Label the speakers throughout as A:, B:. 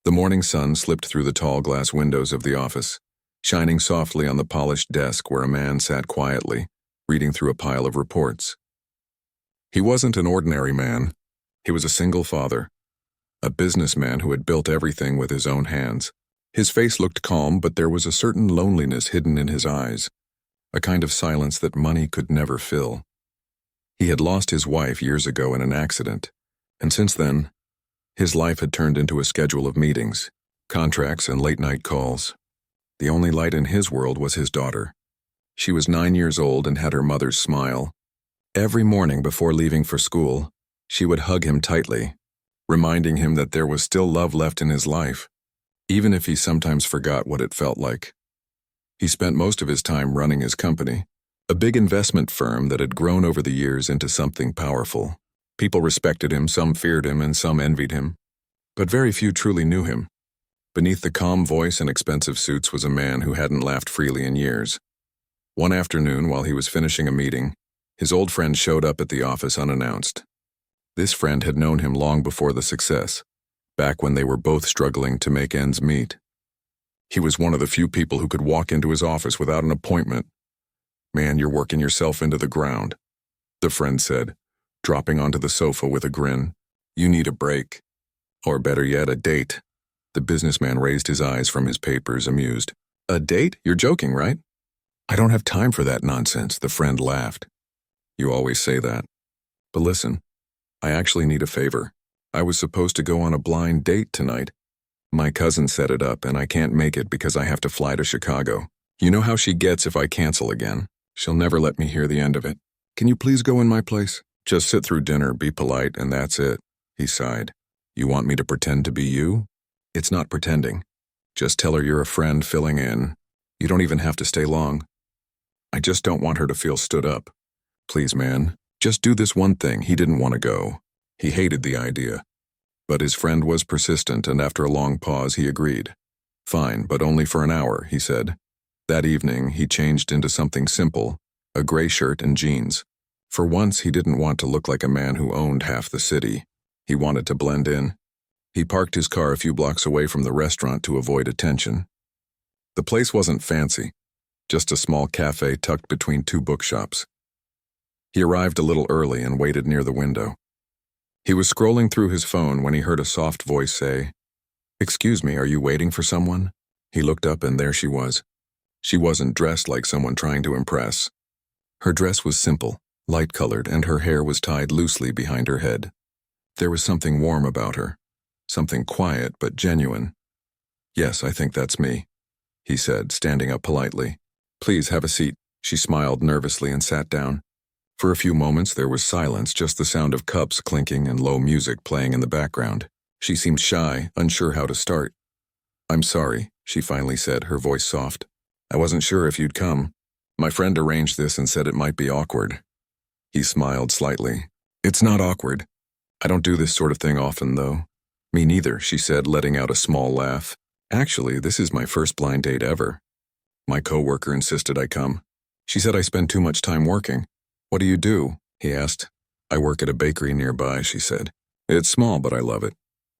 A: The morning sun slipped through the tall glass windows of the office, shining softly on the polished desk where a man sat quietly, reading through a pile of reports. He wasn't an ordinary man. He was a single father, a businessman who had built everything with his own hands. His face looked calm, but there was a certain loneliness hidden in his eyes, a kind of silence that money could never fill. He had lost his wife years ago in an accident, and since then, his life had turned into a schedule of meetings, contracts, and late-night calls. The only light in his world was his daughter. She was 9 years old and had her mother's smile. Every morning before leaving for school, she would hug him tightly, reminding him that there was still love left in his life, even if he sometimes forgot what it felt like. He spent most of his time running his company, a big investment firm that had grown over the years into something powerful. People respected him, some feared him, and some envied him. But very few truly knew him. Beneath the calm voice and expensive suits was a man who hadn't laughed freely in years. One afternoon, while he was finishing a meeting, his old friend showed up at the office unannounced. This friend had known him long before the success, back when they were both struggling to make ends meet. He was one of the few people who could walk into his office without an appointment. "Man, you're working yourself into the ground," the friend said, dropping onto the sofa with a grin. "You need a break. Or better yet, a date." The businessman raised his eyes from his papers, amused. "A date? You're joking, right?" "I don't have time for that nonsense," the friend laughed. "You always say that. But listen, I actually need a favor. I was supposed to go on a blind date tonight. My cousin set it up, and I can't make it because I have to fly to Chicago. You know how she gets if I cancel again. She'll never let me hear the end of it. Can you please go in my place? Just sit through dinner, be polite, and that's it." He sighed. "You want me to pretend to be you?" "It's not pretending. Just tell her you're a friend filling in. You don't even have to stay long. I just don't want her to feel stood up. Please, man, just do this one thing." He didn't want to go. He hated the idea. But his friend was persistent, and after a long pause, he agreed. "Fine, but only for an hour," he said. That evening, he changed into something simple, a gray shirt and jeans. For once, he didn't want to look like a man who owned half the city. He wanted to blend in. He parked his car a few blocks away from the restaurant to avoid attention. The place wasn't fancy, just a small cafe tucked between two bookshops. He arrived a little early and waited near the window. He was scrolling through his phone when he heard a soft voice say, "Excuse me, are you waiting for someone?" He looked up and there she was. She wasn't dressed like someone trying to impress. Her dress was simple, light-colored, and her hair was tied loosely behind her head. There was something warm about her, something quiet but genuine. "Yes, I think that's me," he said, standing up politely. "Please have a seat." She smiled nervously and sat down. For a few moments there was silence, just the sound of cups clinking and low music playing in the background. She seemed shy, unsure how to start. "I'm sorry," she finally said, her voice soft. "I wasn't sure if you'd come. My friend arranged this and said it might be awkward." He smiled slightly. "It's not awkward. I don't do this sort of thing often, though." "Me neither," she said, letting out a small laugh. "Actually, this is my first blind date ever. My coworker insisted I come. She said I spend too much time working." "What do you do?" he asked. "I work at a bakery nearby," she said. "It's small, but I love it.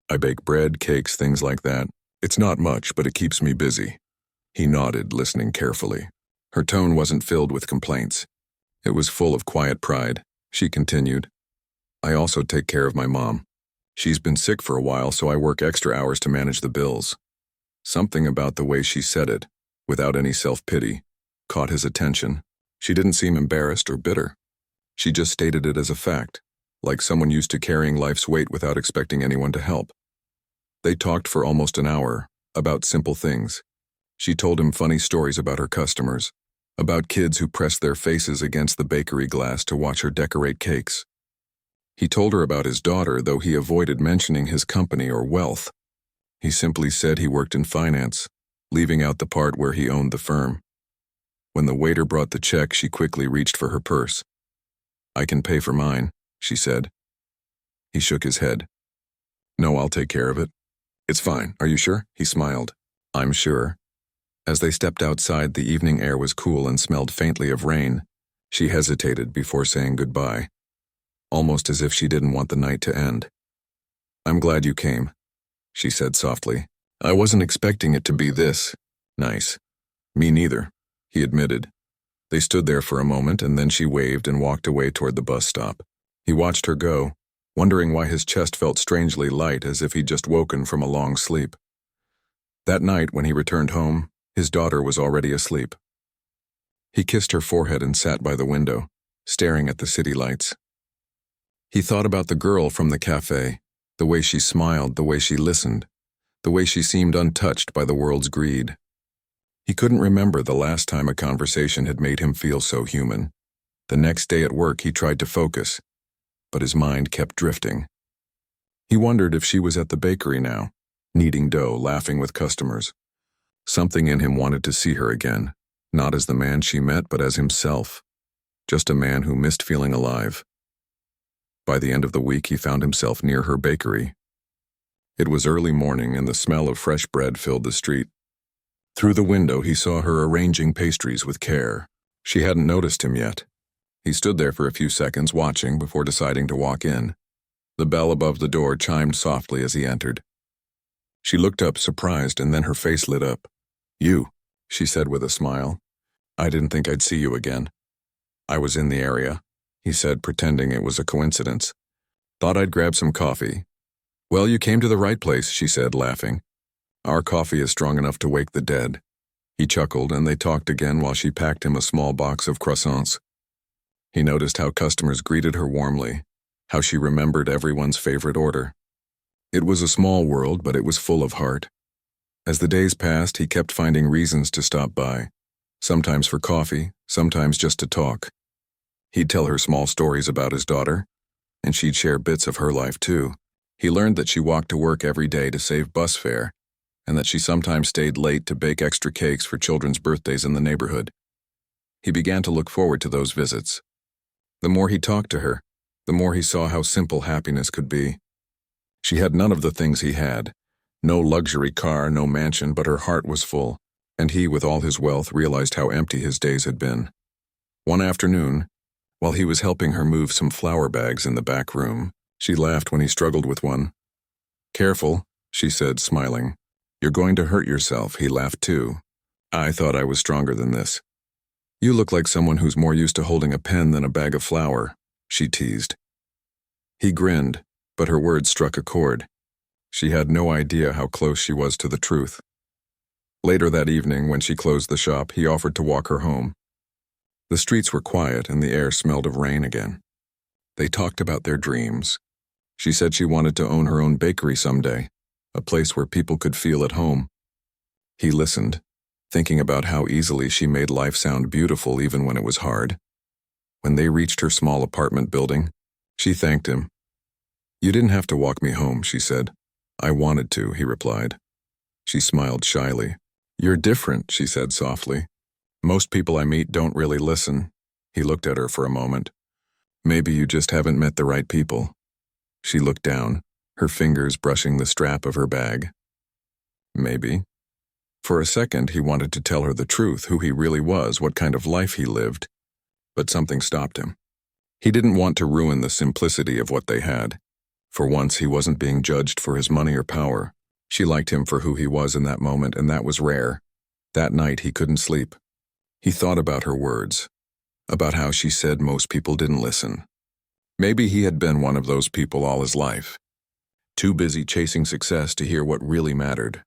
A: I bake bread, cakes, things like that. It's not much, but it keeps me busy." He nodded, listening carefully. Her tone wasn't filled with complaints. It was full of quiet pride. She continued, "I also take care of my mom. She's been sick for a while, so I work extra hours to manage the bills." Something about the way she said it, without any self-pity, caught his attention. She didn't seem embarrassed or bitter. She just stated it as a fact, like someone used to carrying life's weight without expecting anyone to help. They talked for almost an hour, about simple things. She told him funny stories about her customers, about kids who pressed their faces against the bakery glass to watch her decorate cakes. He told her about his daughter, though he avoided mentioning his company or wealth. He simply said he worked in finance, leaving out the part where he owned the firm. When the waiter brought the check, she quickly reached for her purse. "I can pay for mine," she said. He shook his head. "No, I'll take care of it." "It's fine. Are you sure?" He smiled. "I'm sure." As they stepped outside, the evening air was cool and smelled faintly of rain. She hesitated before saying goodbye, almost as if she didn't want the night to end. "I'm glad you came," she said softly. I wasn't expecting it to be this nice. Me neither, he admitted. They stood there for a moment, and then she waved and walked away toward the bus stop. He watched her go, wondering why his chest felt strangely light, as if he'd just woken from a long sleep. That night, when he returned home, his daughter was already asleep. He kissed her forehead and sat by the window, staring at the city lights. He thought about the girl from the cafe, the way she smiled, the way she listened, the way she seemed untouched by the world's greed. He couldn't remember the last time a conversation had made him feel so human. The next day at work, he tried to focus, but his mind kept drifting. He wondered if she was at the bakery now, kneading dough, laughing with customers. Something in him wanted to see her again, not as the man she met, but as himself, just a man who missed feeling alive. By the end of the week, he found himself near her bakery. It was early morning, and the smell of fresh bread filled the street. Through the window, he saw her arranging pastries with care. She hadn't noticed him yet. He stood there for a few seconds, watching, before deciding to walk in. The bell above the door chimed softly as he entered. She looked up, surprised, and then her face lit up. "You," she said with a smile. "I didn't think I'd see you again." "I was in the area," he said, pretending it was a coincidence. "Thought I'd grab some coffee." "Well, you came to the right place," she said, laughing. "Our coffee is strong enough to wake the dead." He chuckled, and they talked again while she packed him a small box of croissants. He noticed how customers greeted her warmly, how she remembered everyone's favorite order. It was a small world, but it was full of heart. As the days passed, he kept finding reasons to stop by, sometimes for coffee, sometimes just to talk. He'd tell her small stories about his daughter, and she'd share bits of her life too. He learned that she walked to work every day to save bus fare, and that she sometimes stayed late to bake extra cakes for children's birthdays in the neighborhood. He began to look forward to those visits. The more he talked to her, the more he saw how simple happiness could be. She had none of the things he had. No luxury car, no mansion, but her heart was full, and he, with all his wealth, realized how empty his days had been. One afternoon, while he was helping her move some flour bags in the back room, she laughed when he struggled with one. "Careful," she said, smiling. "You're going to hurt yourself." He laughed too. "I thought I was stronger than this." "You look like someone who's more used to holding a pen than a bag of flour," she teased. He grinned, but her words struck a chord. She had no idea how close she was to the truth. Later that evening, when she closed the shop, he offered to walk her home. The streets were quiet and the air smelled of rain again. They talked about their dreams. She said she wanted to own her own bakery someday, a place where people could feel at home. He listened, thinking about how easily she made life sound beautiful even when it was hard. When they reached her small apartment building, she thanked him. "You didn't have to walk me home," she said. "I wanted to," he replied. She smiled shyly. "You're different," she said softly. "Most people I meet don't really listen." He looked at her for a moment. "Maybe you just haven't met the right people." She looked down, her fingers brushing the strap of her bag. Maybe. For a second, he wanted to tell her the truth, who he really was, what kind of life he lived. But something stopped him. He didn't want to ruin the simplicity of what they had. For once, he wasn't being judged for his money or power. She liked him for who he was in that moment, and that was rare. That night, he couldn't sleep. He thought about her words, about how she said most people didn't listen. Maybe he had been one of those people all his life, too busy chasing success to hear what really mattered.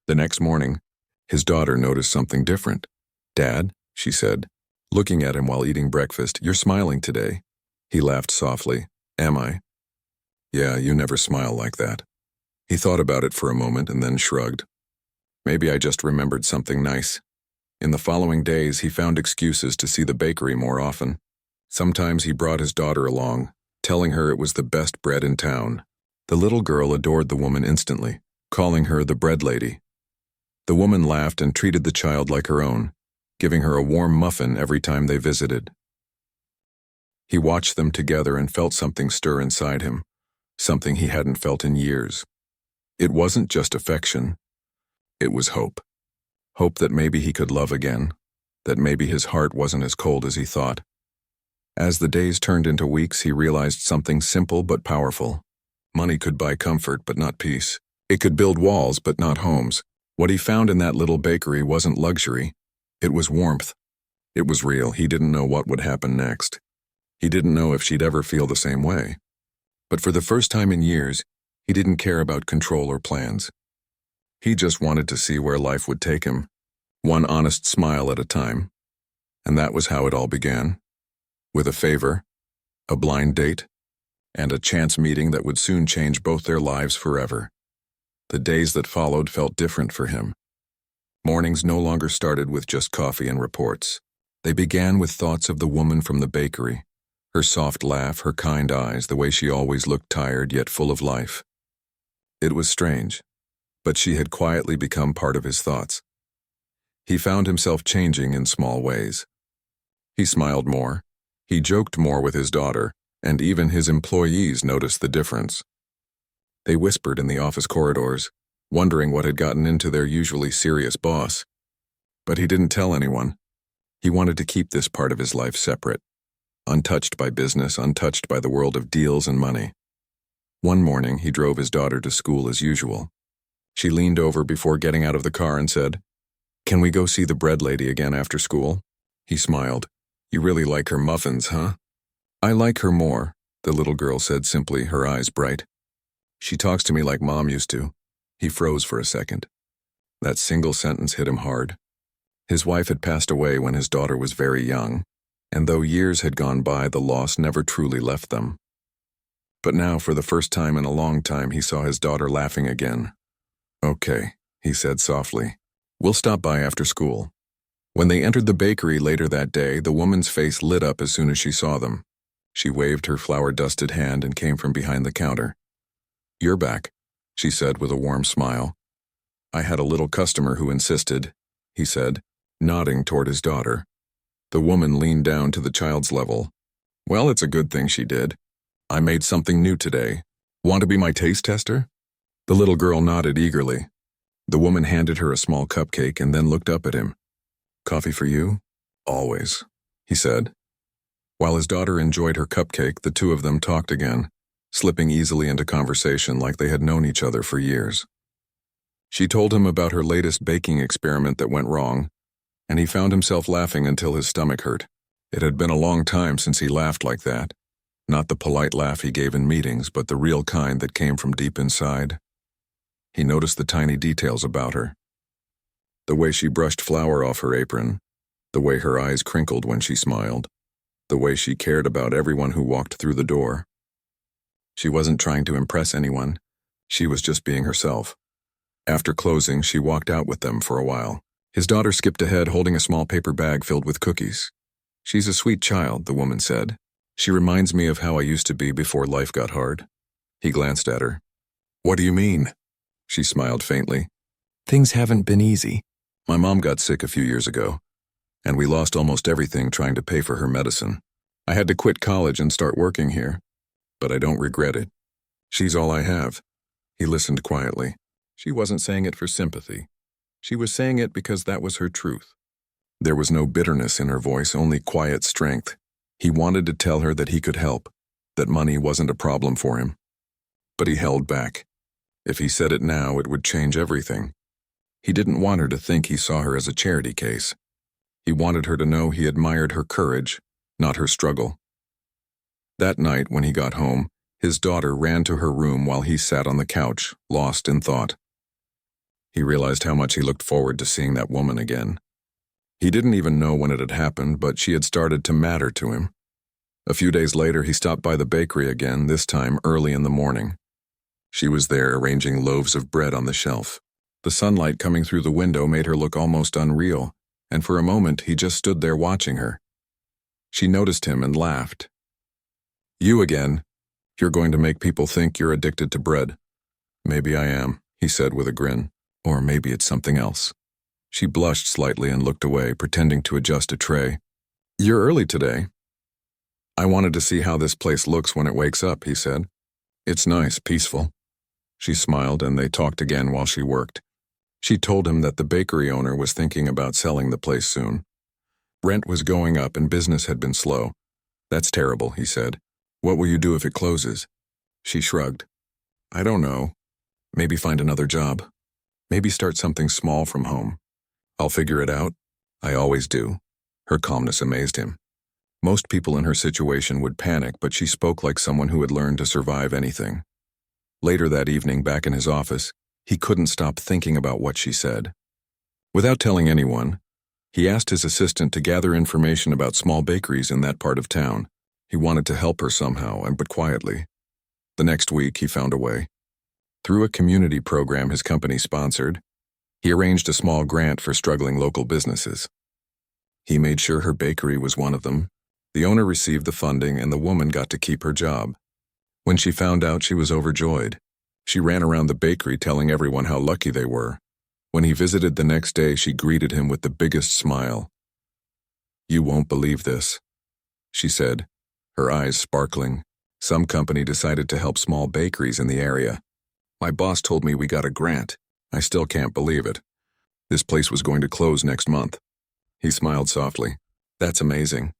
A: The next morning, his daughter noticed something different. "Dad," she said, looking at him while eating breakfast, "you're smiling today." He laughed softly. "Am I?" "Yeah, you never smile like that." He thought about it for a moment and then shrugged. "Maybe I just remembered something nice." In the following days, he found excuses to see the bakery more often. Sometimes he brought his daughter along, telling her it was the best bread in town. The little girl adored the woman instantly, calling her the bread lady. The woman laughed and treated the child like her own, giving her a warm muffin every time they visited. He watched them together and felt something stir inside him, something he hadn't felt in years. It wasn't just affection. It was hope. Hope that maybe he could love again, that maybe his heart wasn't as cold as he thought. As the days turned into weeks, he realized something simple but powerful. Money could buy comfort, but not peace. It could build walls, but not homes. What he found in that little bakery wasn't luxury. It was warmth. It was real. He didn't know what would happen next. He didn't know if she'd ever feel the same way. But for the first time in years, he didn't care about control or plans. He just wanted to see where life would take him, one honest smile at a time. And that was how it all began. With a favor, a blind date, and a chance meeting that would soon change both their lives forever. The days that followed felt different for him. Mornings no longer started with just coffee and reports. They began with thoughts of the woman from the bakery, her soft laugh, her kind eyes, the way she always looked tired yet full of life. It was strange, but she had quietly become part of his thoughts. He found himself changing in small ways. He smiled more, he joked more with his daughter, and even his employees noticed the difference. They whispered in the office corridors, wondering what had gotten into their usually serious boss. But he didn't tell anyone. He wanted to keep this part of his life separate, untouched by business, untouched by the world of deals and money. One morning, he drove his daughter to school as usual. She leaned over before getting out of the car and said, "Can we go see the bread lady again after school?" He smiled. "You really like her muffins, huh?" "I like her more," the little girl said simply, her eyes bright. "She talks to me like Mom used to." He froze for a second. That single sentence hit him hard. His wife had passed away when his daughter was very young, and though years had gone by, the loss never truly left them. But now, for the first time in a long time, he saw his daughter laughing again. "Okay," he said softly. "We'll stop by after school." When they entered the bakery later that day, the woman's face lit up as soon as she saw them. She waved her flour-dusted hand and came from behind the counter. "You're back," she said with a warm smile. "I had a little customer who insisted," he said, nodding toward his daughter. The woman leaned down to the child's level. "Well, it's a good thing she did. I made something new today. Want to be my taste tester?" The little girl nodded eagerly. The woman handed her a small cupcake and then looked up at him. "Coffee for you?" "Always," he said. While his daughter enjoyed her cupcake, the two of them talked again, slipping easily into conversation like they had known each other for years. She told him about her latest baking experiment that went wrong, and he found himself laughing until his stomach hurt. It had been a long time since he laughed like that. Not the polite laugh he gave in meetings, but the real kind that came from deep inside. He noticed the tiny details about her. The way she brushed flour off her apron, the way her eyes crinkled when she smiled, the way she cared about everyone who walked through the door. She wasn't trying to impress anyone. She was just being herself. After closing, she walked out with them for a while. His daughter skipped ahead holding a small paper bag filled with cookies. "She's a sweet child," the woman said. "She reminds me of how I used to be before life got hard." He glanced at her. "What do you mean?" She smiled faintly. "Things haven't been easy. My mom got sick a few years ago, and we lost almost everything trying to pay for her medicine. I had to quit college and start working here, but I don't regret it. She's all I have." He listened quietly. She wasn't saying it for sympathy. She was saying it because that was her truth. There was no bitterness in her voice, only quiet strength. He wanted to tell her that he could help, that money wasn't a problem for him. But he held back. If he said it now, it would change everything. He didn't want her to think he saw her as a charity case. He wanted her to know he admired her courage, not her struggle. That night, when he got home, his daughter ran to her room while he sat on the couch, lost in thought. He realized how much he looked forward to seeing that woman again. He didn't even know when it had happened, but she had started to matter to him. A few days later, he stopped by the bakery again, this time early in the morning. She was there, arranging loaves of bread on the shelf. The sunlight coming through the window made her look almost unreal, and for a moment he just stood there watching her. She noticed him and laughed. "You again. You're going to make people think you're addicted to bread." "Maybe I am," he said with a grin. "Or maybe it's something else." She blushed slightly and looked away, pretending to adjust a tray. "You're early today." "I wanted to see how this place looks when it wakes up," he said. "It's nice, peaceful." She smiled, and they talked again while she worked. She told him that the bakery owner was thinking about selling the place soon. Rent was going up and business had been slow. "That's terrible," he said. "What will you do if it closes?" She shrugged. "I don't know. Maybe find another job. Maybe start something small from home. I'll figure it out. I always do. Her calmness amazed him. Most people in her situation would panic, but she spoke like someone who had learned to survive anything. Later that evening, back in his office, he couldn't stop thinking about what she said. Without telling anyone, he asked his assistant to gather information about small bakeries in that part of town. He wanted to help her somehow, but quietly. The next week, he found a way. Through a community program his company sponsored, he arranged a small grant for struggling local businesses. He made sure her bakery was one of them. The owner received the funding and the woman got to keep her job. When she found out, she was overjoyed. She ran around the bakery telling everyone how lucky they were. When he visited the next day, she greeted him with the biggest smile. "You won't believe this," she said, her eyes sparkling. "Some company decided to help small bakeries in the area. My boss told me we got a grant. I still can't believe it. This place was going to close next month." He smiled softly. "That's amazing.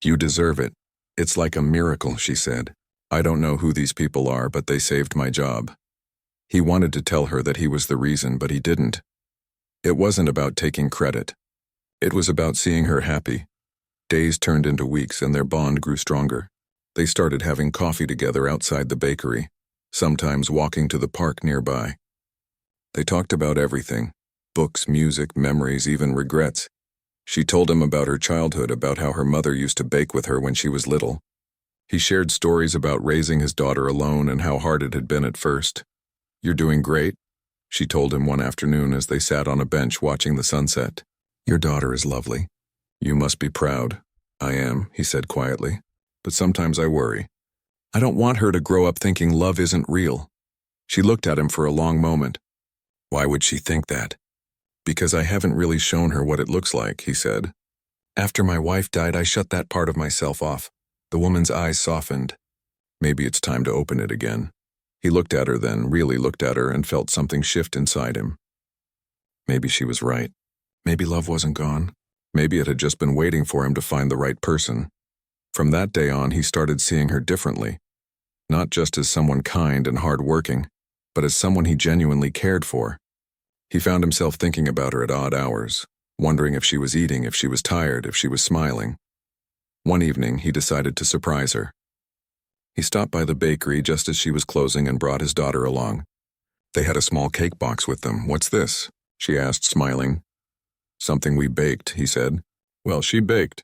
A: You deserve it. It's like a miracle," she said. "I don't know who these people are, but they saved my job." He wanted to tell her that he was the reason, but he didn't. It wasn't about taking credit. It was about seeing her happy. Days turned into weeks and their bond grew stronger. They started having coffee together outside the bakery, sometimes walking to the park nearby. They talked about everything: books, music, memories, even regrets. She told him about her childhood, about how her mother used to bake with her when she was little. He shared stories about raising his daughter alone and how hard it had been at first. "You're doing great," she told him one afternoon as they sat on a bench watching the sunset. "Your daughter is lovely. You must be proud." "I am," he said quietly, "but sometimes I worry. I don't want her to grow up thinking love isn't real." She looked at him for a long moment. "Why would she think that?" "Because I haven't really shown her what it looks like," he said. "After my wife died, I shut that part of myself off." The woman's eyes softened. "Maybe it's time to open it again." He looked at her then, really looked at her, and felt something shift inside him. Maybe she was right. Maybe love wasn't gone. Maybe it had just been waiting for him to find the right person. From that day on, he started seeing her differently. Not just as someone kind and hard-working, but as someone he genuinely cared for. He found himself thinking about her at odd hours, wondering if she was eating, if she was tired, if she was smiling. One evening, he decided to surprise her. He stopped by the bakery just as she was closing and brought his daughter along. They had a small cake box with them. "What's this?" she asked, smiling. "Something we baked," he said. "Well, she baked.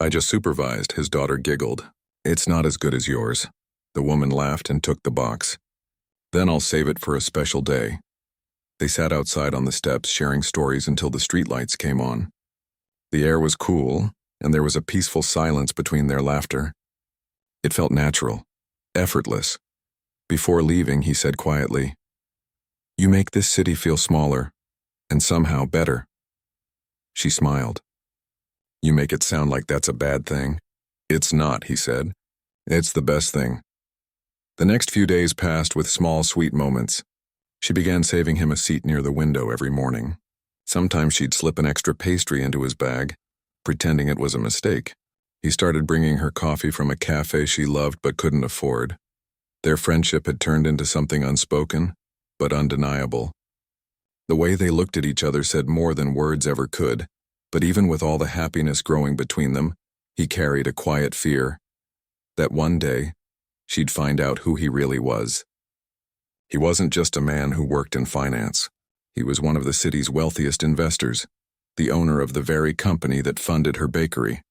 A: I just supervised," his daughter giggled. "It's not as good as yours." The woman laughed and took the box. "Then I'll save it for a special day." They sat outside on the steps, sharing stories until the streetlights came on. The air was cool, and there was a peaceful silence between their laughter. It felt natural, effortless. Before leaving, he said quietly, "You make this city feel smaller, and somehow better." She smiled. "You make it sound like that's a bad thing." "It's not," he said. "It's the best thing." The next few days passed with small, sweet moments. She began saving him a seat near the window every morning. Sometimes she'd slip an extra pastry into his bag, pretending it was a mistake. He started bringing her coffee from a cafe she loved but couldn't afford. Their friendship had turned into something unspoken, but undeniable. The way they looked at each other said more than words ever could, but even with all the happiness growing between them, he carried a quiet fear that one day she'd find out who he really was. He wasn't just a man who worked in finance. He was one of the city's wealthiest investors, the owner of the very company that funded her bakery.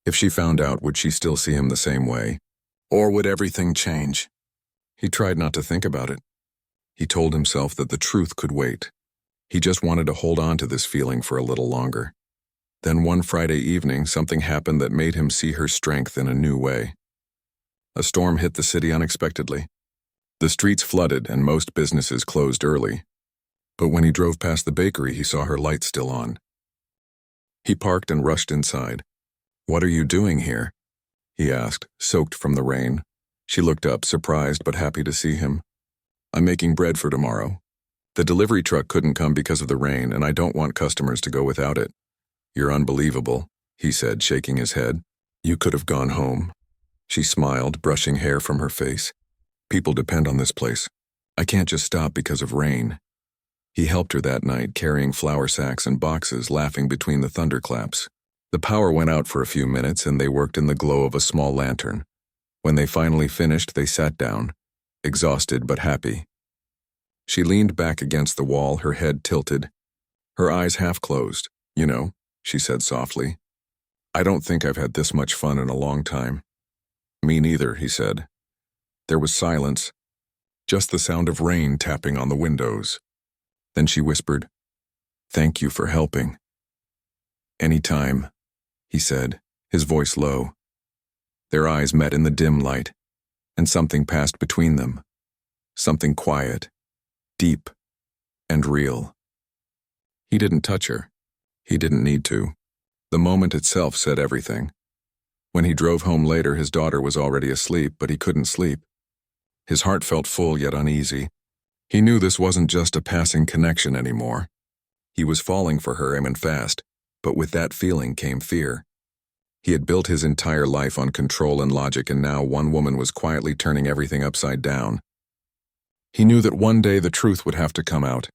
A: If she found out, would she still see him the same way? Or would everything change? He tried not to think about it. He told himself that the truth could wait. He just wanted to hold on to this feeling for a little longer. Then one Friday evening, something happened that made him see her strength in a new way. A storm hit the city unexpectedly. The streets flooded and most businesses closed early. But when he drove past the bakery, he saw her light still on. He parked and rushed inside. "What are you doing here?" he asked, soaked from the rain. She looked up, surprised but happy to see him. "I'm making bread for tomorrow. The delivery truck couldn't come because of the rain, and I don't want customers to go without it." "You're unbelievable," he said, shaking his head. "You could have gone home." She smiled, brushing hair from her face. "People depend on this place. I can't just stop because of rain. He helped her that night, carrying flour sacks and boxes, laughing between the thunderclaps. The power went out for a few minutes and they worked in the glow of a small lantern. When they finally finished, they sat down, exhausted but happy. She leaned back against the wall, her head tilted, her eyes half closed. You know, she said softly, I don't think I've had this much fun in a long time. Me neither, he said. There was silence, just the sound of rain tapping on the windows. Then she whispered, Thank you for helping. Anytime, he said, his voice low. Their eyes met in the dim light, and something passed between them. Something quiet, deep, and real. He didn't touch her. He didn't need to. The moment itself said everything. When he drove home later, his daughter was already asleep, but he couldn't sleep. His heart felt full yet uneasy. He knew this wasn't just a passing connection anymore. He was falling for her and fast, but with that feeling came fear. He had built his entire life on control and logic, and now one woman was quietly turning everything upside down. He knew that one day the truth would have to come out.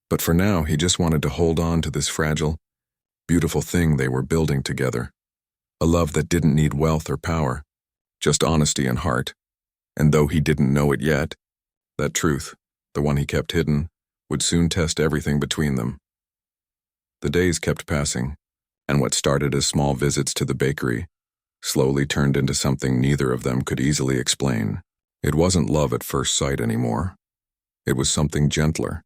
A: But for now, he just wanted to hold on to this fragile, beautiful thing they were building together. A love that didn't need wealth or power, just honesty and heart. And though he didn't know it yet, that truth, the one he kept hidden, would soon test everything between them. The days kept passing, and what started as small visits to the bakery slowly turned into something neither of them could easily explain. It wasn't love at first sight anymore. It was something gentler,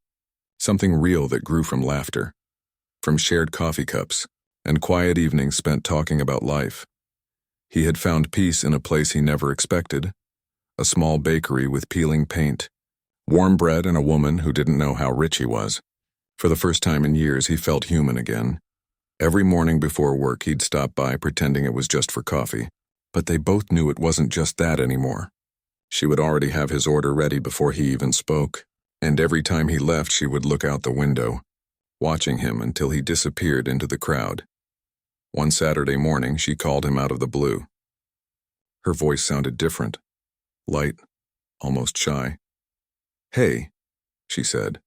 A: something real that grew from laughter, from shared coffee cups, and quiet evenings spent talking about life. He had found peace in a place he never expected, a small bakery with peeling paint, warm bread, and a woman who didn't know how rich he was. For the first time in years, he felt human again. Every morning before work, he'd stop by pretending it was just for coffee, but they both knew it wasn't just that anymore. She would already have his order ready before he even spoke, and every time he left, she would look out the window, watching him until he disappeared into the crowd. One Saturday morning, she called him out of the blue. Her voice sounded different, light, almost shy. Hey, she said.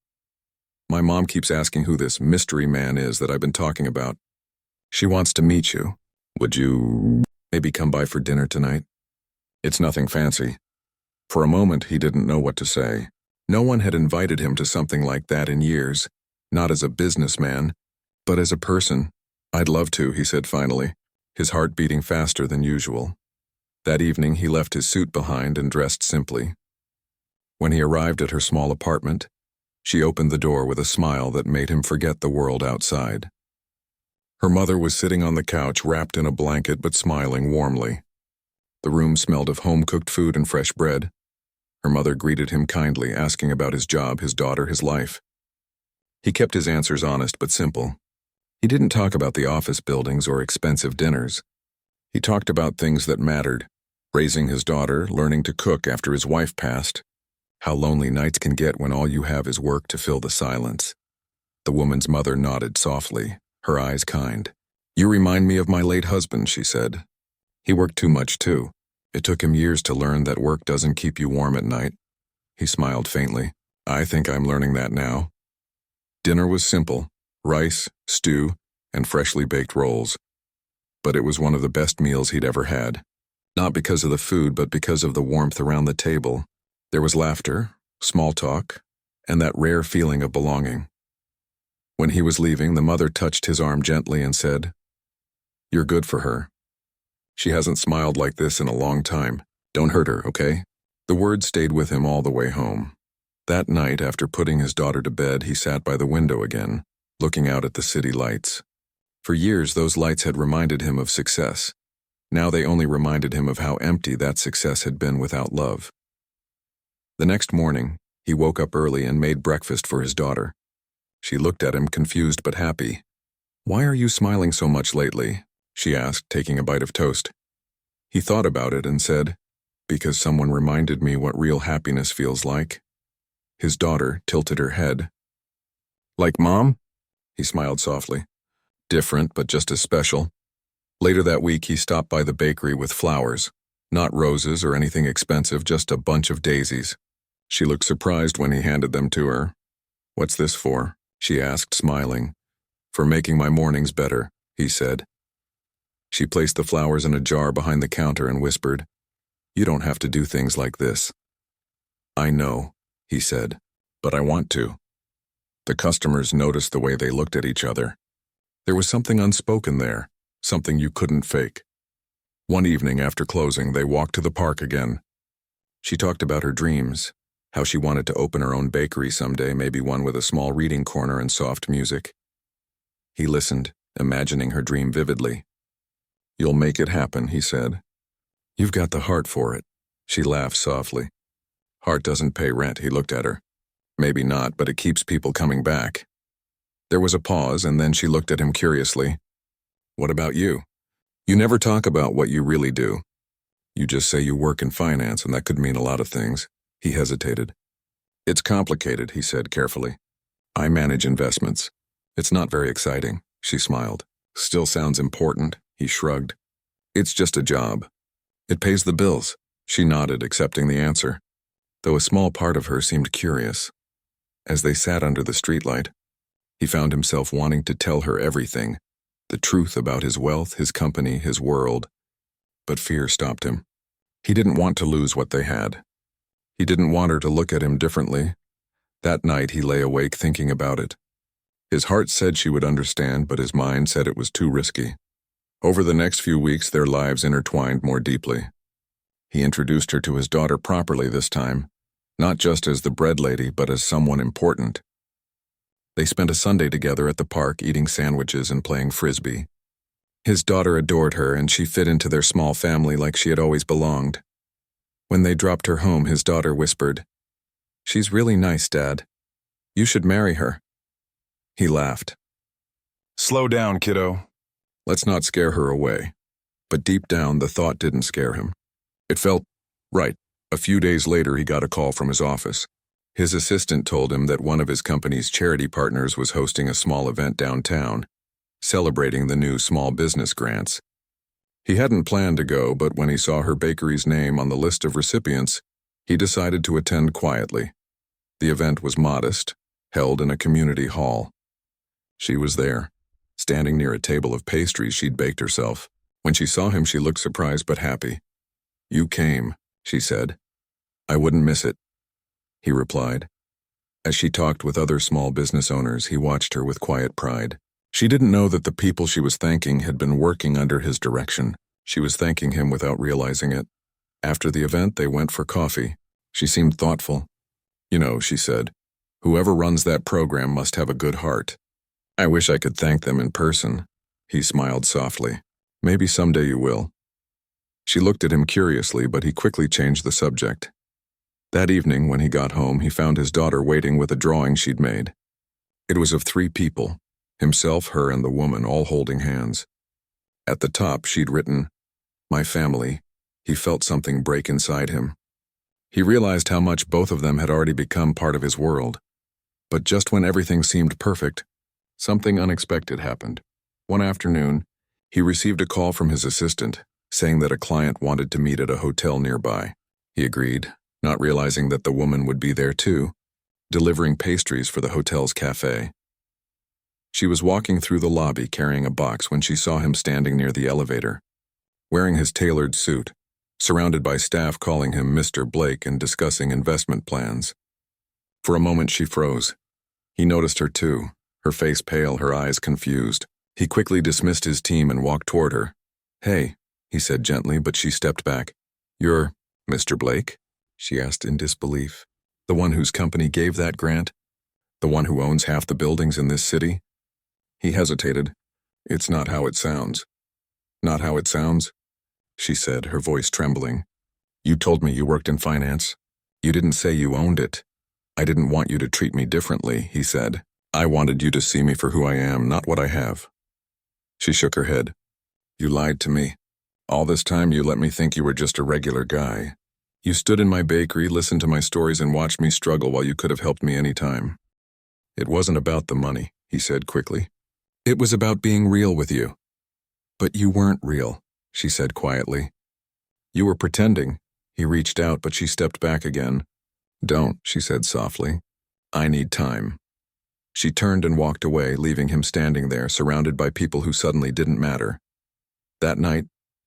A: My mom keeps asking who this mystery man is that I've been talking about. She wants to meet you. Would you maybe come by for dinner tonight? It's nothing fancy. For a moment, he didn't know what to say. No one had invited him to something like that in years, not as a businessman, but as a person. I'd love to, he said finally, his heart beating faster than usual. That evening, he left his suit behind and dressed simply. When he arrived at her small apartment, she opened the door with a smile that made him forget the world outside. Her mother was sitting on the couch, wrapped in a blanket but smiling warmly. The room smelled of home-cooked food and fresh bread. Her mother greeted him kindly, asking about his job, his daughter, his life. He kept his answers honest but simple. He didn't talk about the office buildings or expensive dinners. He talked about things that mattered: raising his daughter, learning to cook after his wife passed, how lonely nights can get when all you have is work to fill the silence. The woman's mother nodded softly, her eyes kind. You remind me of my late husband, she said. He worked too much too. It took him years to learn that work doesn't keep you warm at night. He smiled faintly. I think I'm learning that now. Dinner was simple: rice, stew, and freshly baked rolls. But it was one of the best meals he'd ever had. Not because of the food, but because of the warmth around the table. There was laughter, small talk, and that rare feeling of belonging. When he was leaving, the mother touched his arm gently and said, You're good for her. She hasn't smiled like this in a long time. Don't hurt her, okay? The words stayed with him all the way home. That night, after putting his daughter to bed, he sat by the window again, looking out at the city lights. For years, those lights had reminded him of success. Now they only reminded him of how empty that success had been without love. The next morning, he woke up early and made breakfast for his daughter. She looked at him, confused but happy. Why are you smiling so much lately? She asked, taking a bite of toast. He thought about it and said, Because someone reminded me what real happiness feels like. His daughter tilted her head. Like Mom? He smiled softly. Different, but just as special. Later that week, he stopped by the bakery with flowers. Not roses or anything expensive, just a bunch of daisies. She looked surprised when he handed them to her. "What's this for?" she asked, smiling. "For making my mornings better," he said. She placed the flowers in a jar behind the counter and whispered, "You don't have to do things like this." "I know," he said, "but I want to." The customers noticed the way they looked at each other. There was something unspoken there, something you couldn't fake. One evening after closing, they walked to the park again. She talked about her dreams, how she wanted to open her own bakery someday, maybe one with a small reading corner and soft music. He listened, imagining her dream vividly. "You'll make it happen," he said. "You've got the heart for it." She laughed softly. "Heart doesn't pay rent," he looked at her. "Maybe not, but it keeps people coming back." There was a pause, and then she looked at him curiously. "What about you? You never talk about what you really do. You just say you work in finance, and that could mean a lot of things." He hesitated. "It's complicated," he said carefully. "I manage investments. It's not very exciting," she smiled. "Still sounds important," he shrugged. "It's just a job. It pays the bills." She nodded, accepting the answer, though a small part of her seemed curious. As they sat under the streetlight, he found himself wanting to tell her everything, the truth about his wealth, his company, his world. But fear stopped him. He didn't want to lose what they had. He didn't want her to look at him differently. That night he lay awake thinking about it. His heart said she would understand, but his mind said it was too risky. Over the next few weeks, their lives intertwined more deeply. He introduced her to his daughter properly this time, not just as the bread lady, but as someone important. They spent a Sunday together at the park, eating sandwiches and playing frisbee. His daughter adored her, and she fit into their small family like she had always belonged. When they dropped her home, his daughter whispered, "She's really nice, Dad. You should marry her." He laughed. "Slow down, kiddo. Let's not scare her away." But deep down, the thought didn't scare him. It felt right. A few days later, he got a call from his office. His assistant told him that one of his company's charity partners was hosting a small event downtown, celebrating the new small business grants. He hadn't planned to go, but when he saw her bakery's name on the list of recipients, he decided to attend quietly. The event was modest, held in a community hall. She was there, standing near a table of pastries she'd baked herself. When she saw him, she looked surprised but happy. "You came," she said. "I wouldn't miss it," he replied. As she talked with other small business owners, he watched her with quiet pride. She didn't know that the people she was thanking had been working under his direction. She was thanking him without realizing it. After the event, they went for coffee. She seemed thoughtful. "You know," she said, "whoever runs that program must have a good heart. I wish I could thank them in person." He smiled softly. "Maybe someday you will." She looked at him curiously, but he quickly changed the subject. That evening, when he got home, he found his daughter waiting with a drawing she'd made. It was of 3 people, himself, her, and the woman, all holding hands. At the top, she'd written, "My family." He felt something break inside him. He realized how much both of them had already become part of his world. But just when everything seemed perfect, something unexpected happened. One afternoon, he received a call from his assistant, saying that a client wanted to meet at a hotel nearby. He agreed, not realizing that the woman would be there too, delivering pastries for the hotel's cafe. She was walking through the lobby carrying a box when she saw him standing near the elevator, wearing his tailored suit, surrounded by staff calling him Mr. Blake and discussing investment plans. For a moment she froze. He noticed her too, her face pale, her eyes confused. He quickly dismissed his team and walked toward her. "Hey," he said gently, but she stepped back. "You're Mr. Blake?" she asked in disbelief. "The one whose company gave that grant? The one who owns half the buildings in this city?" He hesitated. "It's not how it sounds." "Not how it sounds?" she said, her voice trembling. "You told me you worked in finance. You didn't say you owned it." "I didn't want you to treat me differently," he said. "I wanted you to see me for who I am, not what I have." She shook her head. "You lied to me. All this time you let me think you were just a regular guy. You stood in my bakery, listened to my stories, and watched me struggle while you could have helped me any time." "It wasn't about the money," he said quickly. "It was about being real with you." "But you weren't real," she said quietly. "You were pretending." He reached out, but she stepped back again. Don't, she said softly. I need time. She turned and walked away, leaving him standing there, surrounded by people who suddenly didn't matter. That night,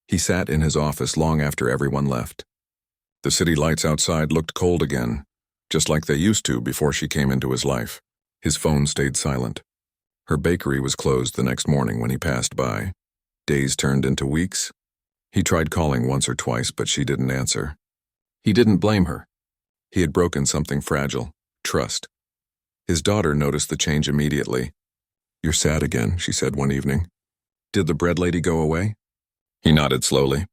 A: he sat in his office long after everyone left. The city lights outside looked cold again, just like they used to before she came into his life. His phone stayed silent. Her bakery was closed the next morning when he passed by. Days turned into weeks. He tried calling once or twice, but she didn't answer. He didn't blame her. He had broken something fragile, trust. His daughter noticed the change immediately. You're sad again, she said one evening. Did the bread lady go away? He nodded slowly.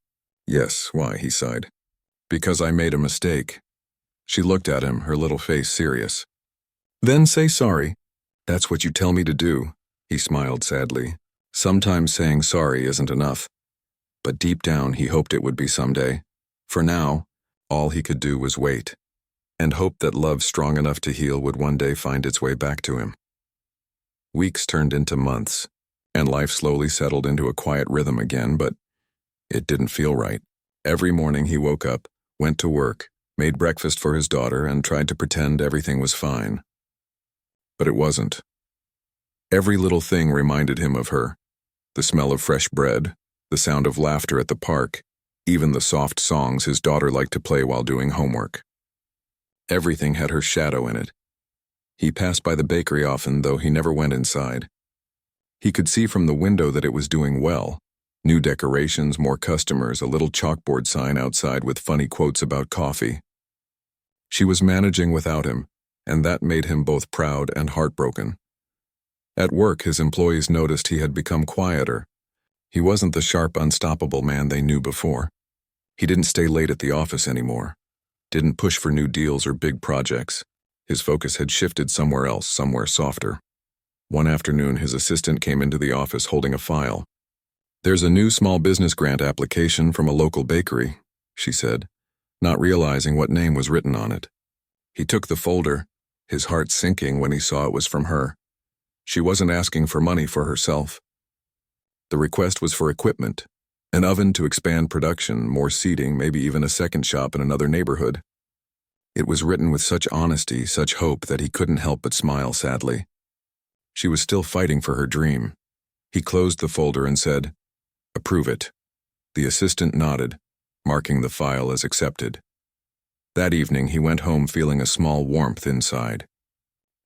A: Yes, why, he sighed. Because I made a mistake. She looked at him, her little face serious. Then say sorry. That's what you tell me to do, he smiled sadly. Sometimes saying sorry isn't enough. But deep down he hoped it would be someday. For now, all he could do was wait. And hope that love strong enough to heal would one day find its way back to him. Weeks turned into months, and life slowly settled into a quiet rhythm again, but it didn't feel right. Every morning he woke up, went to work, made breakfast for his daughter, and tried to pretend everything was fine. But it wasn't. Every little thing reminded him of her. The smell of fresh bread, the sound of laughter at the park, even the soft songs his daughter liked to play while doing homework. Everything had her shadow in it. He passed by the bakery often, though he never went inside. He could see from the window that it was doing well. New decorations, more customers, a little chalkboard sign outside with funny quotes about coffee. She was managing without him, and that made him both proud and heartbroken. At work, his employees noticed he had become quieter. He wasn't the sharp, unstoppable man they knew before. He didn't stay late at the office anymore. Didn't push for new deals or big projects. His focus had shifted somewhere else, somewhere softer. One afternoon, his assistant came into the office holding a file. There's a new small business grant application from a local bakery, she said, not realizing what name was written on it. He took the folder, his heart sinking when he saw it was from her. She wasn't asking for money for herself. The request was for equipment. An oven to expand production, more seating, maybe even a second shop in another neighborhood. It was written with such honesty, such hope that he couldn't help but smile sadly. She was still fighting for her dream. He closed the folder and said, "Approve it." The assistant nodded, marking the file as accepted. That evening he went home feeling a small warmth inside.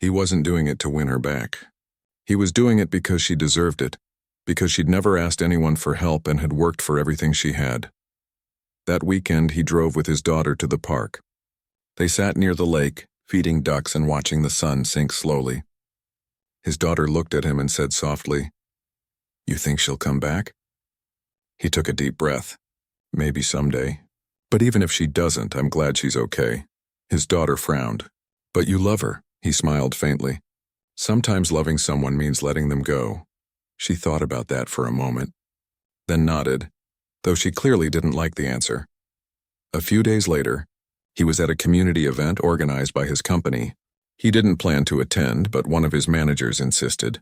A: He wasn't doing it to win her back. He was doing it because she deserved it. Because she'd never asked anyone for help and had worked for everything she had. That weekend, he drove with his daughter to the park. They sat near the lake, feeding ducks and watching the sun sink slowly. His daughter looked at him and said softly, "You think she'll come back?" He took a deep breath. "Maybe someday. But even if she doesn't, I'm glad she's okay." His daughter frowned. "But you love her," he smiled faintly. "Sometimes loving someone means letting them go." She thought about that for a moment, then nodded, though she clearly didn't like the answer. A few days later, he was at a community event organized by his company. He didn't plan to attend, but one of his managers insisted.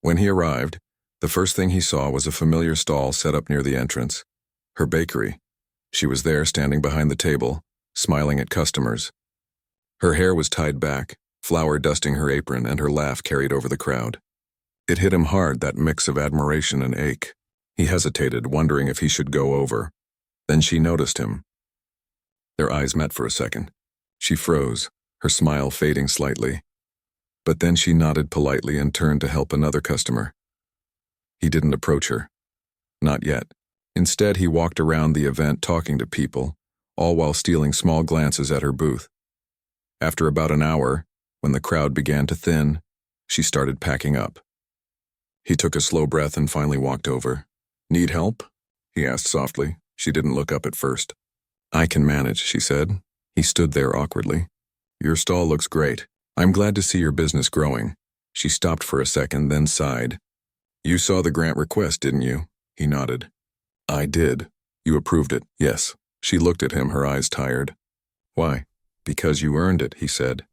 A: When he arrived, the first thing he saw was a familiar stall set up near the entrance. Her bakery. She was there standing behind the table, smiling at customers. Her hair was tied back, flour dusting her apron, and her laugh carried over the crowd. It hit him hard, that mix of admiration and ache. He hesitated, wondering if he should go over. Then she noticed him. Their eyes met for a second. She froze, her smile fading slightly. But then she nodded politely and turned to help another customer. He didn't approach her. Not yet. Instead, he walked around the event talking to people, all while stealing small glances at her booth. After about an hour, when the crowd began to thin, she started packing up. He took a slow breath and finally walked over. "Need help?" he asked softly. She didn't look up at first. "I can manage," she said. He stood there awkwardly. "Your stall looks great. I'm glad to see your business growing." She stopped for a second, then sighed. "You saw the grant request, didn't you?" He nodded. "I did. You approved it." "Yes." She looked at him, her eyes tired. "Why?" "Because you earned it," he said.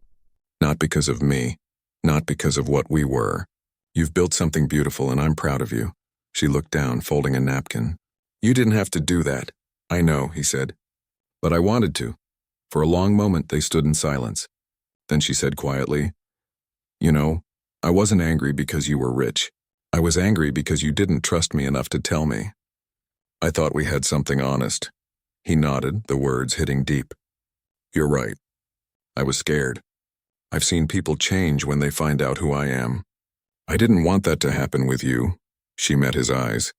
A: "Not because of me. Not because of what we were. You've built something beautiful, and I'm proud of you." She looked down, folding a napkin. "You didn't have to do that." "I know," he said. "But I wanted to. For a long moment, they stood in silence. Then she said quietly, "You know, I wasn't angry because you were rich. I was angry because you didn't trust me enough to tell me. I thought we had something honest." He nodded, the words hitting deep. "You're right. I was scared. I've seen people change when they find out who I am. I didn't want that to happen with you." She met his eyes.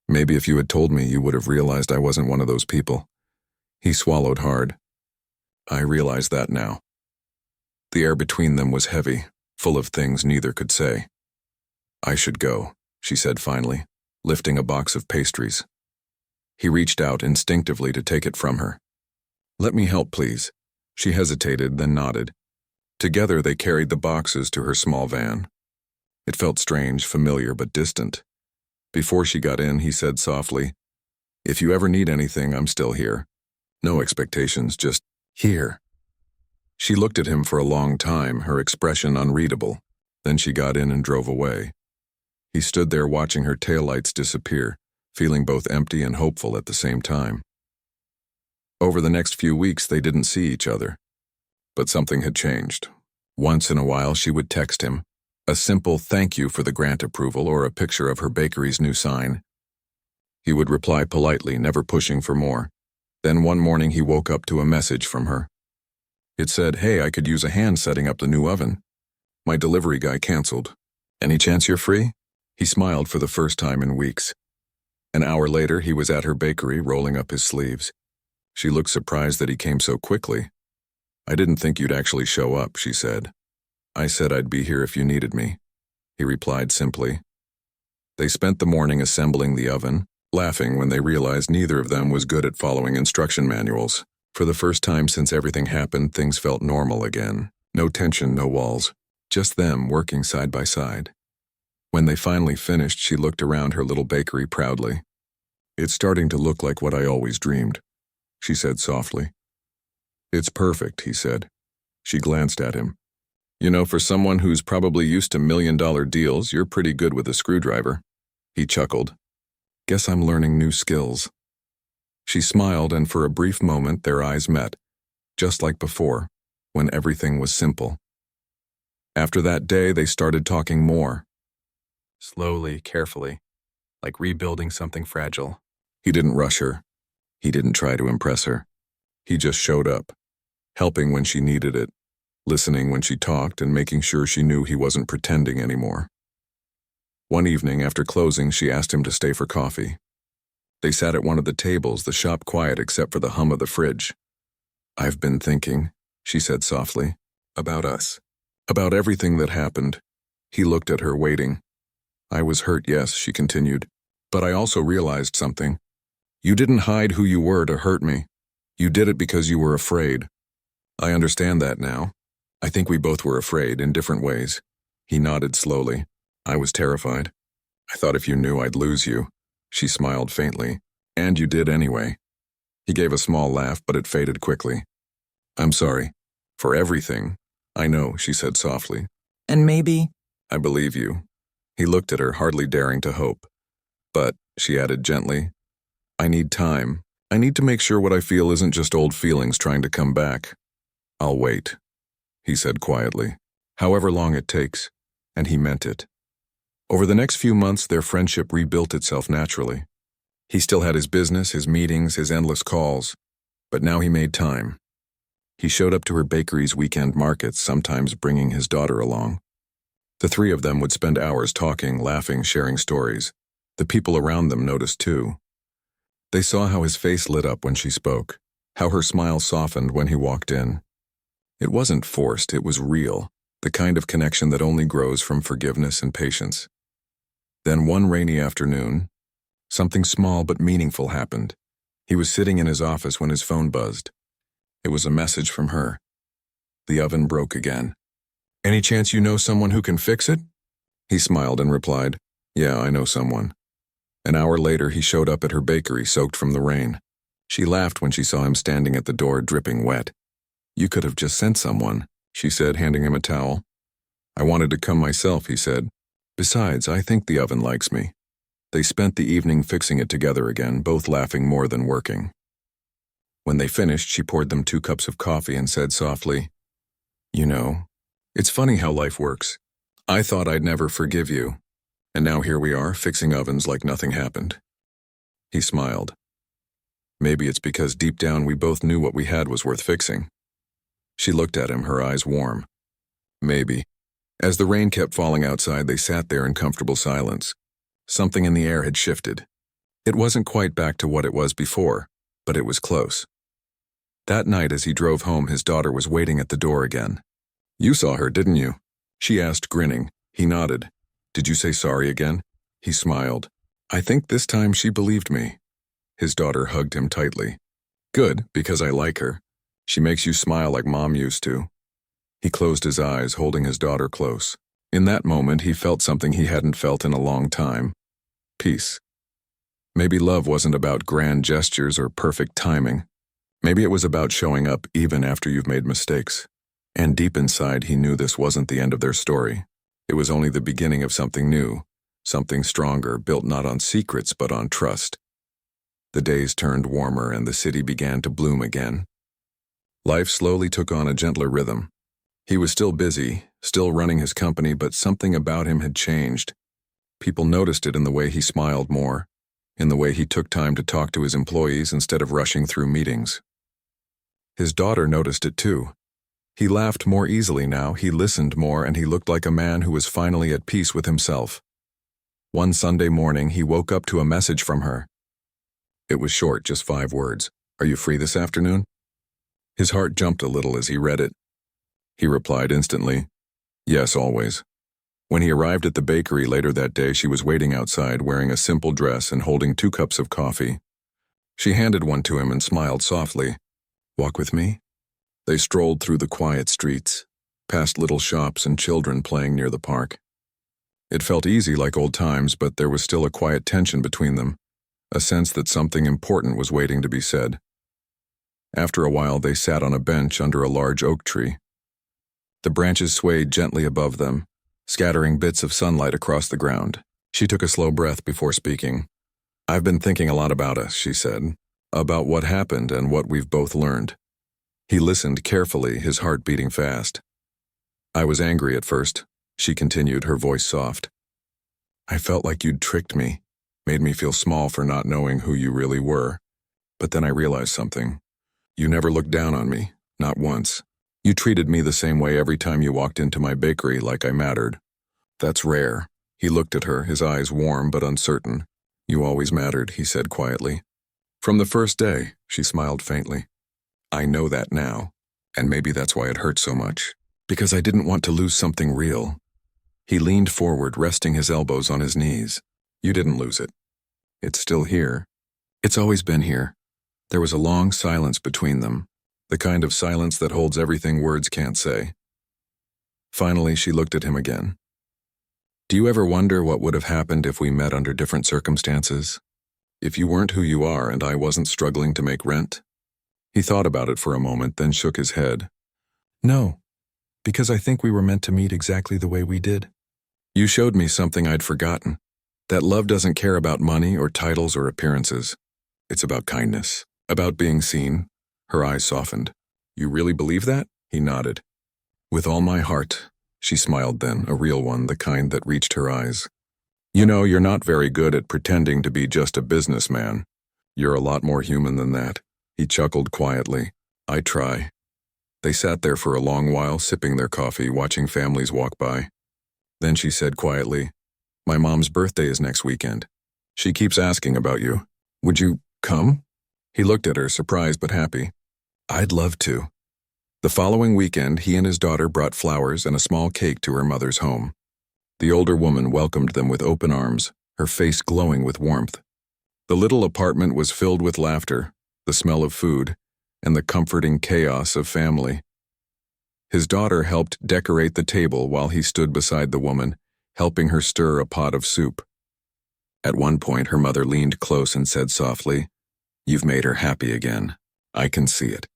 A: "Maybe if you had told me, you would have realized I wasn't one of those people." He swallowed hard. "I realize that now." The air between them was heavy, full of things neither could say. "I should go," she said finally, lifting a box of pastries. He reached out instinctively to take it from her. "Let me help, please." She hesitated, then nodded. Together they carried the boxes to her small van. It felt strange, familiar, but distant. Before she got in, he said softly, "If you ever need anything, I'm still here. No expectations, just here." She looked at him for a long time, her expression unreadable. Then she got in and drove away. He stood there watching her taillights disappear, feeling both empty and hopeful at the same time. Over the next few weeks, they didn't see each other. But something had changed. Once in a while, she would text him, a simple thank you for the grant approval or a picture of her bakery's new sign. He would reply politely, never pushing for more. Then one morning he woke up to a message from her. It said, "Hey, I could use a hand setting up the new oven. My delivery guy canceled. Any chance you're free?" He smiled for the first time in weeks. An hour later, he was at her bakery, rolling up his sleeves. She looked surprised that he came so quickly. "I didn't think you'd actually show up," she said. "I said I'd be here if you needed me," he replied simply. They spent the morning assembling the oven, laughing when they realized neither of them was good at following instruction manuals. For the first time since everything happened, things felt normal again. No tension, no walls. Just them working side by side. When they finally finished, she looked around her little bakery proudly. "It's starting to look like what I always dreamed," she said softly. "It's perfect," he said. She glanced at him. "You know, for someone who's probably used to million-dollar deals, you're pretty good with a screwdriver." He chuckled. "Guess I'm learning new skills." She smiled, and for a brief moment their eyes met, just like before, when everything was simple. After that day, they started talking more. Slowly, carefully, like rebuilding something fragile. He didn't rush her. He didn't try to impress her. He just showed up, helping when she needed it, listening when she talked, and making sure she knew he wasn't pretending anymore. One evening, after closing, she asked him to stay for coffee. They sat at one of the tables, the shop quiet except for the hum of the fridge. "I've been thinking," she said softly, "about us. About everything that happened." He looked at her, waiting. "I was hurt, yes," she continued. "But I also realized something. You didn't hide who you were to hurt me. You did it because you were afraid. I understand that now. I think we both were afraid in different ways." He nodded slowly. "I was terrified. I thought if you knew I'd lose you." She smiled faintly. "And you did anyway." He gave a small laugh, but it faded quickly. "I'm sorry. For everything." "I know," she said softly.
B: "And maybe—"
A: "I believe you." He looked at her, hardly daring to hope. "But," she added gently, "I need time. I need to make sure what I feel isn't just old feelings trying to come back." "I'll wait," he said quietly. "However long it takes." And he meant it. Over the next few months, their friendship rebuilt itself naturally. He still had his business, his meetings, his endless calls. But now he made time. He showed up to her bakery's weekend markets, sometimes bringing his daughter along. The three of them would spend hours talking, laughing, sharing stories. The people around them noticed too. They saw how his face lit up when she spoke, how her smile softened when he walked in. It wasn't forced, it was real, the kind of connection that only grows from forgiveness and patience. Then one rainy afternoon, something small but meaningful happened. He was sitting in his office when his phone buzzed. It was a message from her. The oven broke again. "Any chance you know someone who can fix it?" He smiled and replied, "Yeah, I know someone." An hour later, he showed up at her bakery, soaked from the rain. She laughed when she saw him standing at the door, dripping wet. "You could have just sent someone," she said, handing him a towel. "I wanted to come myself," he said. "Besides, I think the oven likes me." They spent the evening fixing it together again, both laughing more than working. When they finished, she poured them 2 cups of coffee and said softly, "You know, it's funny how life works. I thought I'd never forgive you, and now here we are, fixing ovens like nothing happened." He smiled. Maybe it's because deep down we both knew what we had was worth fixing. She looked at him, her eyes warm. Maybe. As the rain kept falling outside, they sat there in comfortable silence. Something in the air had shifted. It wasn't quite back to what it was before, but it was close. That night as he drove home, his daughter was waiting at the door again. "You saw her, didn't you?" she asked, grinning. He nodded. "Did you say sorry again?" He smiled. "I think this time she believed me." His daughter hugged him tightly. "Good, because I like her. She makes you smile like Mom used to." He closed his eyes, holding his daughter close. In that moment, he felt something he hadn't felt in a long time. Peace. Maybe love wasn't about grand gestures or perfect timing. Maybe it was about showing up even after you've made mistakes. And deep inside, he knew this wasn't the end of their story. It was only the beginning of something new, something stronger, built not on secrets but on trust. The days turned warmer and the city began to bloom again. Life slowly took on a gentler rhythm. He was still busy, still running his company, but something about him had changed. People noticed it in the way he smiled more, in the way he took time to talk to his employees instead of rushing through meetings. His daughter noticed it too. He laughed more easily now, he listened more, and he looked like a man who was finally at peace with himself. One Sunday morning, he woke up to a message from her. It was short, just 5 words. "Are you free this afternoon?" His heart jumped a little as he read it. He replied instantly, "Yes, always." When he arrived at the bakery later that day, she was waiting outside, wearing a simple dress and holding 2 cups of coffee. She handed one to him and smiled softly. "Walk with me?" They strolled through the quiet streets, past little shops and children playing near the park. It felt easy like old times, but there was still a quiet tension between them, a sense that something important was waiting to be said. After a while, they sat on a bench under a large oak tree. The branches swayed gently above them, scattering bits of sunlight across the ground. She took a slow breath before speaking. "I've been thinking a lot about us," she said, "about what happened and what we've both learned." He listened carefully, his heart beating fast. "I was angry at first," she continued, her voice soft. "I felt like you'd tricked me, made me feel small for not knowing who you really were. But then I realized something. You never looked down on me, not once. You treated me the same way every time you walked into my bakery, like I mattered. That's rare." He looked at her, his eyes warm but uncertain. "You always mattered," he said quietly. "From the first day," she smiled faintly. "I know that now, and maybe that's why it hurt so much. Because I didn't want to lose something real." He leaned forward, resting his elbows on his knees. "You didn't lose it. It's still here. It's always been here." There was a long silence between them, the kind of silence that holds everything words can't say. Finally, she looked at him again. "Do you ever wonder what would have happened if we met under different circumstances? If you weren't who you are and I wasn't struggling to make rent?" He thought about it for a moment, then shook his head. "No, because I think we were meant to meet exactly the way we did. You showed me something I'd forgotten, that love doesn't care about money or titles or appearances. It's about kindness, about being seen." Her eyes softened. "You really believe that?" He nodded. "With all my heart." She smiled then, a real one, the kind that reached her eyes. "You know, you're not very good at pretending to be just a businessman. You're a lot more human than that." He chuckled quietly. "I try." They sat there for a long while, sipping their coffee, watching families walk by. Then she said quietly, "My mom's birthday is next weekend. She keeps asking about you. Would you come?" He looked at her, surprised but happy. "I'd love to." The following weekend, he and his daughter brought flowers and a small cake to her mother's home. The older woman welcomed them with open arms, her face glowing with warmth. The little apartment was filled with laughter, the smell of food, and the comforting chaos of family. His daughter helped decorate the table while he stood beside the woman, helping her stir a pot of soup. At one point, her mother leaned close and said softly, "You've made her happy again. I can see it.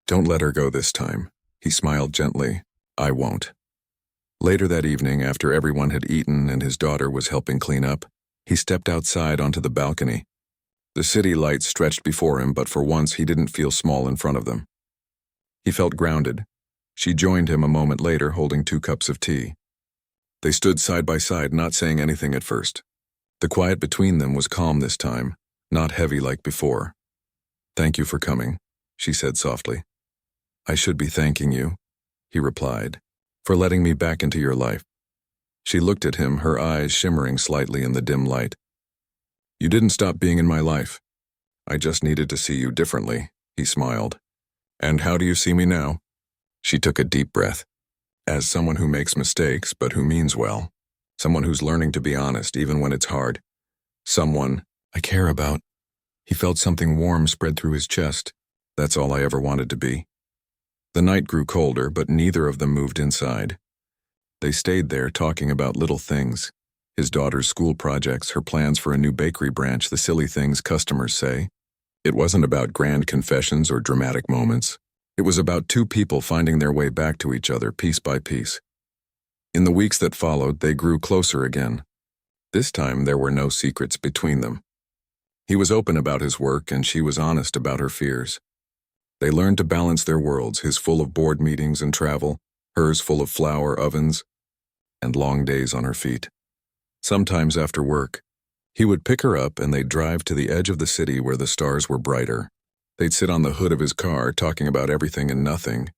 A: Don't let her go this time." He smiled gently. "I won't." Later that evening, after everyone had eaten and his daughter was helping clean up, he stepped outside onto the balcony. The city lights stretched before him, but for once he didn't feel small in front of them. He felt grounded. She joined him a moment later, holding 2 cups of tea. They stood side by side, not saying anything at first. The quiet between them was calm this time, not heavy like before. "Thank you for coming," she said softly. "I should be thanking you," he replied, "for letting me back into your life." She looked at him, her eyes shimmering slightly in the dim light. "You didn't stop being in my life. I just needed to see you differently," he smiled. "And how do you see me now?" She took a deep breath. "As someone who makes mistakes, but who means well. Someone who's learning to be honest, even when it's hard. Someone I care about." He felt something warm spread through his chest. That's all I ever wanted to be. The night grew colder, but neither of them moved inside. They stayed there, talking about little things. His daughter's school projects, her plans for a new bakery branch, the silly things customers say. It wasn't about grand confessions or dramatic moments. It was about 2 people finding their way back to each other piece by piece. In the weeks that followed, they grew closer again. This time, there were no secrets between them. He was open about his work, and she was honest about her fears. They learned to balance their worlds, his full of board meetings and travel, hers full of flour ovens and long days on her feet. Sometimes after work, he would pick her up and they'd drive to the edge of the city where the stars were brighter. They'd sit on the hood of his car, talking about everything and nothing.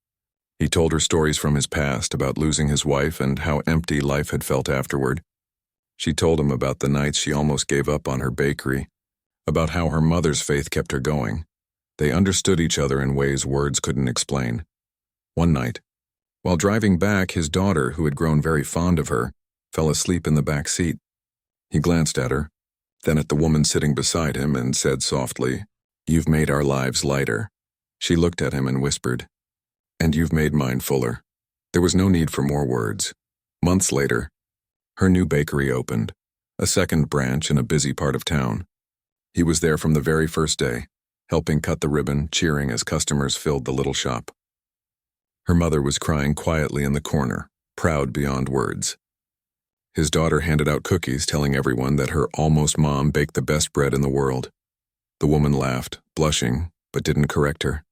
A: He told her stories from his past, about losing his wife and how empty life had felt afterward. She told him about the nights she almost gave up on her bakery, about how her mother's faith kept her going. They understood each other in ways words couldn't explain. One night, while driving back, his daughter, who had grown very fond of her, fell asleep in the back seat. He glanced at her, then at the woman sitting beside him, and said softly, "You've made our lives lighter." She looked at him and whispered, "And you've made mine fuller." There was no need for more words. Months later, her new bakery opened, a second branch in a busy part of town. He was there from the very first day, helping cut the ribbon, cheering as customers filled the little shop. Her mother was crying quietly in the corner, proud beyond words. His daughter handed out cookies, telling everyone that her almost mom baked the best bread in the world. The woman laughed, blushing, but didn't correct her.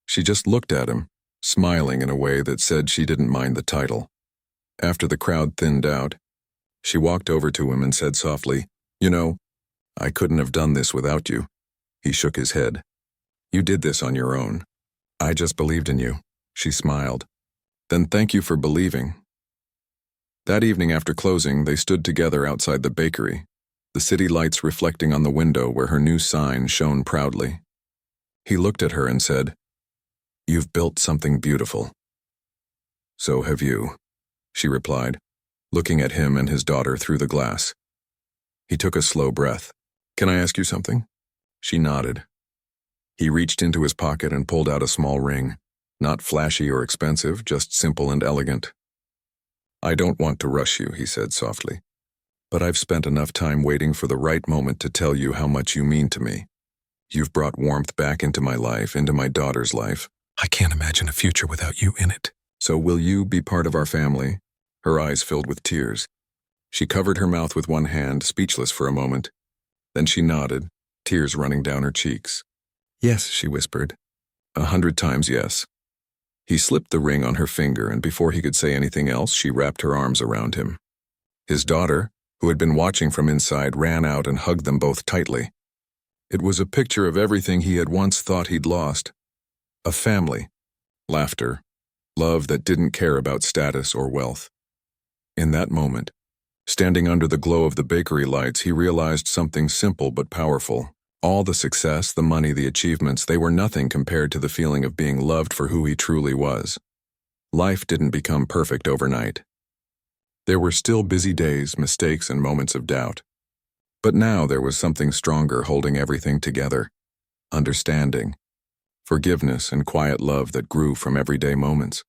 A: She just looked at him, smiling in a way that said she didn't mind the title. After the crowd thinned out, she walked over to him and said softly, "You know, I couldn't have done this without you." He shook his head. "You did this on your own. I just believed in you." She smiled. "Then thank you for believing." That evening after closing, they stood together outside the bakery, the city lights reflecting on the window where her new sign shone proudly. He looked at her and said, "You've built something beautiful." "So have you," she replied, looking at him and his daughter through the glass. He took a slow breath. "Can I ask you something?" She nodded. He reached into his pocket and pulled out a small ring, not flashy or expensive, just simple and elegant. "I don't want to rush you," he said softly, "but I've spent enough time waiting for the right moment to tell you how much you mean to me. You've brought warmth back into my life, into my daughter's life. I can't imagine a future without you in it. So will you be part of our family?" Her eyes filled with tears. She covered her mouth with one hand, speechless for a moment. Then she nodded, tears running down her cheeks. "Yes," she whispered. 100 times yes. He slipped the ring on her finger, and before he could say anything else, she wrapped her arms around him. His daughter, who had been watching from inside, ran out and hugged them both tightly. It was a picture of everything he had once thought he'd lost. A family, laughter, love that didn't care about status or wealth. In that moment, standing under the glow of the bakery lights, he realized something simple but powerful. All the success, the money, the achievements, they were nothing compared to the feeling of being loved for who he truly was. Life didn't become perfect overnight. There were still busy days, mistakes, and moments of doubt. But now there was something stronger holding everything together. Understanding, forgiveness, and quiet love that grew from everyday moments.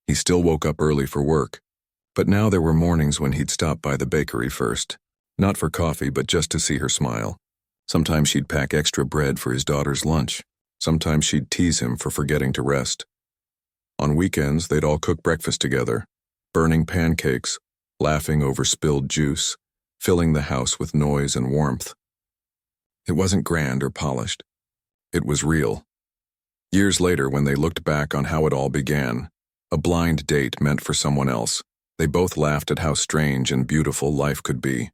A: He still woke up early for work, but now there were mornings when he'd stop by the bakery first, not for coffee, but just to see her smile. Sometimes she'd pack extra bread for his daughter's lunch. Sometimes she'd tease him for forgetting to rest. On weekends, they'd all cook breakfast together, burning pancakes, laughing over spilled juice, filling the house with noise and warmth. It wasn't grand or polished. It was real. Years later, when they looked back on how it all began, a blind date meant for someone else, they both laughed at how strange and beautiful life could be.